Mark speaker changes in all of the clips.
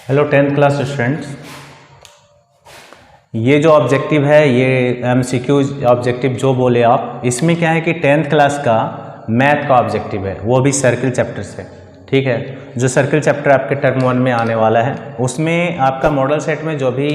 Speaker 1: Hello 10th class students, ये जो objective है ये एमसीक्यू ऑब्जेक्टिव जो बोले आप, इसमें क्या है कि 10th क्लास का मैथ का ऑब्जेक्टिव है, वो भी सर्किल चैप्टर से। ठीक है, जो सर्किल चैप्टर आपके टर्म 1 में आने वाला है उसमें आपका मॉडल सेट में जो भी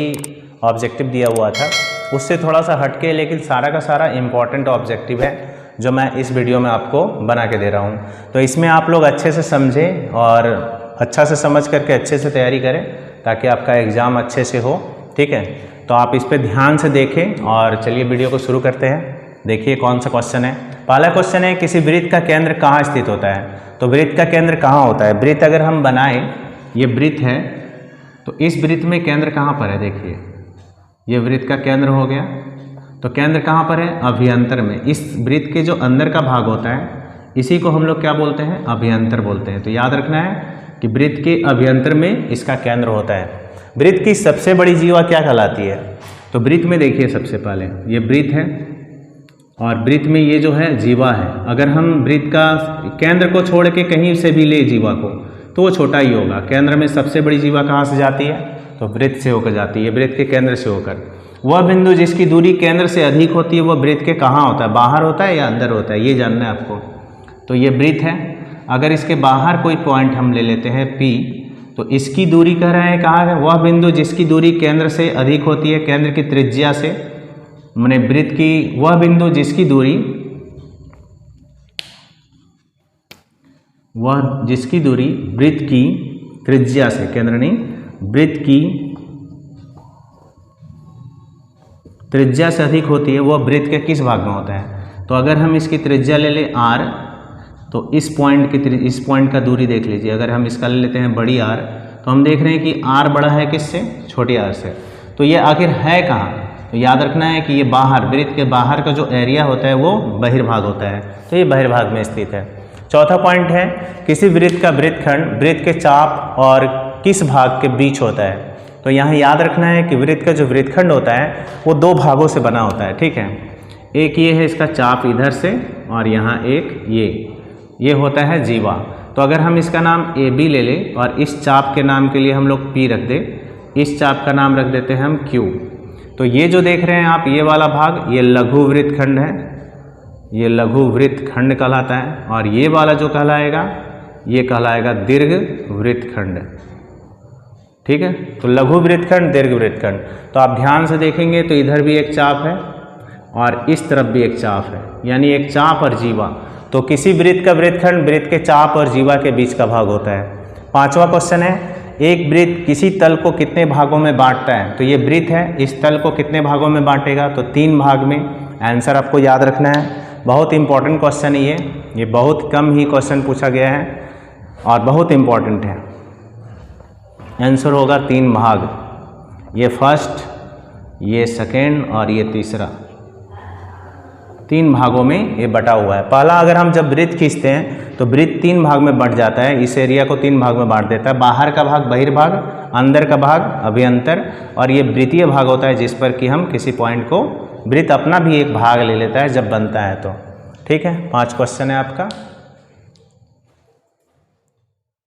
Speaker 1: ऑब्जेक्टिव दिया हुआ था उससे थोड़ा सा हटके, लेकिन सारा का सारा इम्पॉर्टेंट ऑब्जेक्टिव है जो मैं इस वीडियो में आपको बना के दे रहा हूँ। तो इसमें आप लोग अच्छे से समझें और अच्छा से समझ करके अच्छे से तैयारी करें ताकि आपका एग्ज़ाम अच्छे से हो। ठीक है, तो आप इस पे ध्यान से देखें और चलिए वीडियो को शुरू करते हैं। देखिए कौन सा क्वेश्चन है। पहला क्वेश्चन है, किसी वृत्त का केंद्र कहाँ स्थित होता है। तो वृत्त का केंद्र कहाँ होता है। वृत्त अगर हम बनाएं, ये वृत्त है तो इस वृत्त में केंद्र कहाँ पर है। देखिए ये वृत्त का केंद्र हो गया, तो केंद्र कहाँ पर है, अभ्यंतर में। इस वृत्त के जो अंदर का भाग होता है इसी को हम लोग क्या बोलते हैं, अभ्यंतर बोलते हैं। तो याद रखना है कि वृत्त के अभ्यंतर में इसका केंद्र होता है। वृत्त की सबसे बड़ी जीवा क्या कहलाती है। तो वृत्त में देखिए सबसे पहले ये वृत्त है और वृत्त में ये जो है जीवा है। अगर हम वृत्त का केंद्र को छोड़ के कहीं से भी ले जीवा को तो वो छोटा ही होगा। केंद्र में सबसे बड़ी जीवा कहाँ से जाती है, तो वृत्त से होकर जाती है, वृत्त के केंद्र से होकर। वह बिंदु जिसकी दूरी केंद्र से अधिक होती है वह वृत्त के कहाँ होता है, बाहर होता है या अंदर होता है, ये जानना है आपको। तो ये वृत्त है, अगर इसके बाहर कोई पॉइंट हम ले लेते हैं P, तो इसकी दूरी कह रहे हैं कहाँ है, वह बिंदु जिसकी दूरी केंद्र से अधिक होती है, केंद्र की त्रिज्या से, माने वृत्त की वह बिंदु जिसकी दूरी वृत्त की त्रिज्या से, केंद्र नहीं, वृत्त की त्रिज्या से अधिक होती है, वह वृत्त के किस भाग में होता है। तो अगर हम इसकी त्रिज्या ले लें R, तो इस पॉइंट का दूरी देख लीजिए। अगर हम इसका ले लेते हैं बड़ी R, तो हम देख रहे हैं कि R बड़ा है किससे, छोटी R से। तो ये आखिर है कहाँ, तो याद रखना है कि ये बाहर, वृत्त के बाहर का जो एरिया होता है वो बहिर्भाग होता है, तो ये बहिर्भाग में स्थित है। चौथा पॉइंट है, किसी वृत्त का वृत्तखंड वृत्त के चाप और किस भाग के बीच होता है। तो यहाँ याद रखना है कि वृत्त का जो वृत्तखंड होता है वो दो भागों से बना होता है। ठीक है, एक ये है इसका चाप इधर से और यहाँ एक ये होता है जीवा। तो अगर हम इसका नाम AB ले लें और इस चाप के नाम के लिए हम लोग P रख दें, इस चाप का नाम रख देते हैं हम Q। तो ये जो देख रहे हैं आप, ये वाला भाग ये लघु वृत्तखंड है, ये लघु वृत्तखंड कहलाता है। और ये वाला जो कहलाएगा ये कहलाएगा दीर्घ वृत्तखंड। ठीक है, तो लघु वृत्तखंड, दीर्घ वृत्तखंड। तो आप ध्यान से देखेंगे तो इधर भी एक चाप है और इस तरफ भी एक चाप है, यानी एक चाप और जीवा। तो किसी वृत्त का वृत्तखंड वृत्त के चाप और जीवा के बीच का भाग होता है। पांचवा क्वेश्चन है, एक वृत्त किसी तल को कितने भागों में बांटता है। तो ये वृत्त है, इस तल को कितने भागों में बांटेगा, तो 3 भाग में। आंसर आपको याद रखना है, बहुत इंपॉर्टेंट क्वेश्चन है ये बहुत कम ही क्वेश्चन पूछा गया है और बहुत इंपॉर्टेंट है। आंसर होगा 3 भाग, ये फर्स्ट, ये सेकेंड और ये तीसरा। 3 भागों में ये बटा हुआ है। पहला, अगर हम जब वृत्त खींचते हैं तो वृत्त 3 भाग में बट जाता है, इस एरिया को 3 भाग में बांट देता है। बाहर का भाग बहिर्भाग, अंदर का भाग अभ्यंतर, और ये वृत्तीय भाग होता है जिस पर कि हम किसी पॉइंट को, वृत्त अपना भी एक भाग ले लेता है जब बनता है तो। ठीक है, 5 क्वेश्चन है आपका।